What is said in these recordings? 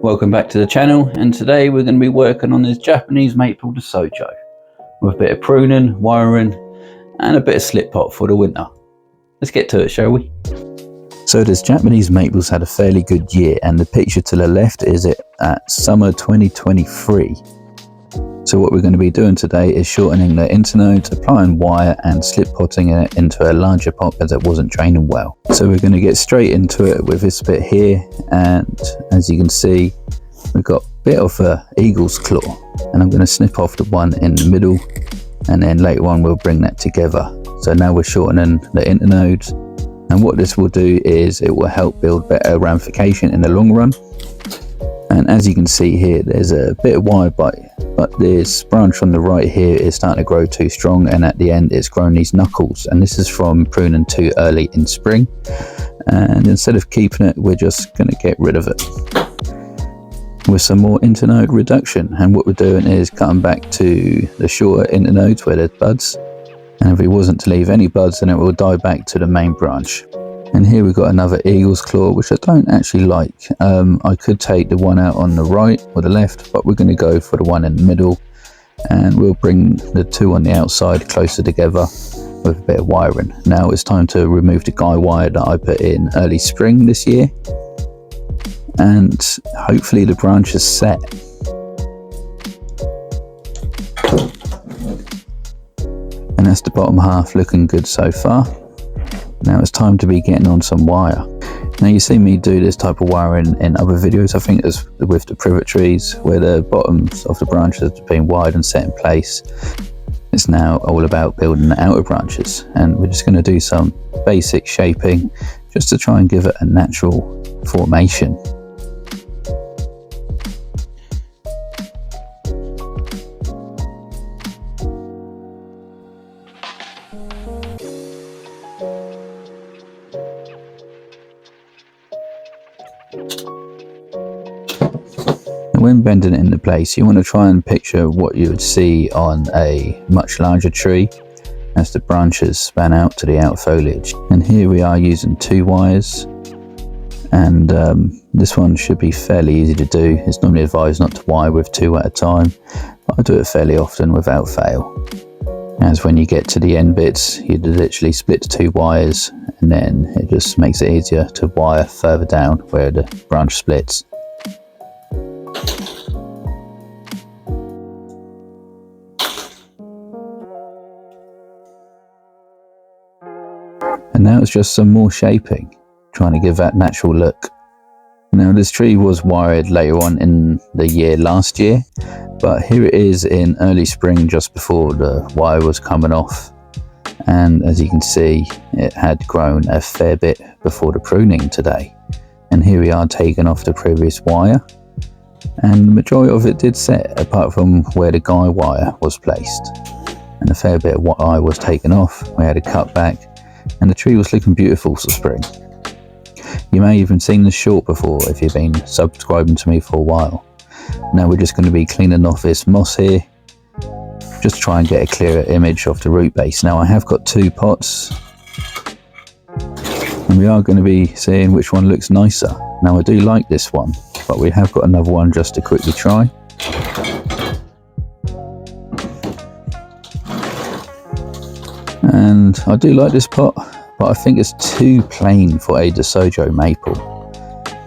Welcome back to the channel, and today we're going to be working on this Japanese maple DeSoto with a bit of pruning, wiring and a bit of slip pot for the winter. Let's get to it, shall we? So this Japanese maple's had a fairly good year, and the picture to the left is it at summer 2023. So what we're going to be doing today is shortening the internodes, applying wire and slip potting it into a larger pot as it wasn't draining well. So we're going to get straight into it with this bit here, and as you can see we've got a bit of a eagle's claw, and I'm going to snip off the one in the middle, and then later on we'll bring that together. So now we're shortening the internodes, and what this will do is it will help build better ramification in the long run. And as you can see here, there's a bit of wire bite, but this branch on the right here is starting to grow too strong, and at the end it's grown these knuckles, and this is from pruning too early in spring. And instead of keeping it, we're just going to get rid of it with some more internode reduction. And what we're doing is cutting back to the shorter internodes where there's buds, and if it wasn't to leave any buds, then it will die back to the main branch. And here we've got another eagle's claw, which I don't actually like. I could take the one out on the right or the left, but we're going to go for the one in the middle, and we'll bring the two on the outside closer together with a bit of wiring. Now it's time to remove the guy wire that I put in early spring this year, and hopefully the branch is set. And that's the bottom half looking good so far. Now it's time to be getting on some wire. Now you see me do this type of wiring in other videos. I think it's with the privet trees where the bottoms of the branches have been wired and set in place. It's now all about building the outer branches, and we're just going to do some basic shaping just to try and give it a natural formation. When bending it into place, you want to try and picture what you would see on a much larger tree as the branches span out to the outer foliage. And here we are using 2 wires, and this one should be fairly easy to do. It's normally advised not to wire with 2 at a time, but I do it fairly often without fail. As when you get to the end bits, you literally split the 2 wires, and then it just makes it easier to wire further down where the branch splits. And now it's just some more shaping, trying to give that natural look. Now this tree was wired later on in the year last year, but here it is in early spring just before the wire was coming off. And as you can see, it had grown a fair bit before the pruning today. And here we are taking off the previous wire, and the majority of it did set apart from where the guy wire was placed. And a fair bit of wire was taken off. We had a cut back, and the tree was looking beautiful for spring. You may have even seen this short before if you've been subscribing to me for a while. Now we're just going to be cleaning off this moss here, just to try and get a clearer image of the root base. Now I have got 2 pots, and we are going to be seeing which one looks nicer. Now I do like this one, but we have got another one just to quickly try. And I do like this pot, but I think it's too plain for a DeSoto maple.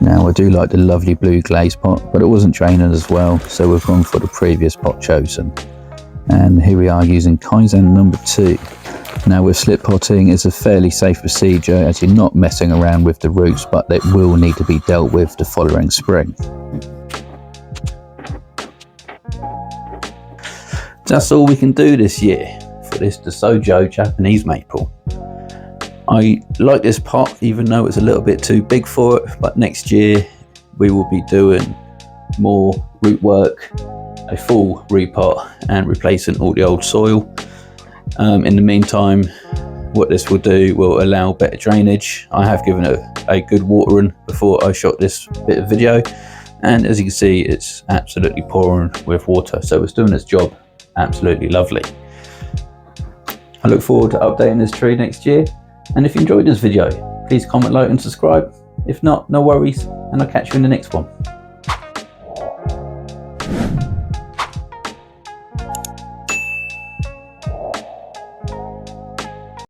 Now I do like the lovely blue glaze pot, but it wasn't draining as well, so we've gone for the previous pot chosen. And here we are using Kaizen number 2. Now with slip potting, it's a fairly safe procedure as you're not messing around with the roots, but they will need to be dealt with the following spring. That's all we can do this year for this DeSoto Japanese maple. I like this pot even though it's a little bit too big for it, but next year we will be doing more root work, a full repot and replacing all the old soil. In the meantime, what this will do will allow better drainage. I have given it a good watering before I shot this bit of video, and as you can see it's absolutely pouring with water, so it's doing its job absolutely lovely. I look forward to updating this tree next year, and if you enjoyed this video, please comment, like and subscribe. If not, no worries, and I'll catch you in the next one.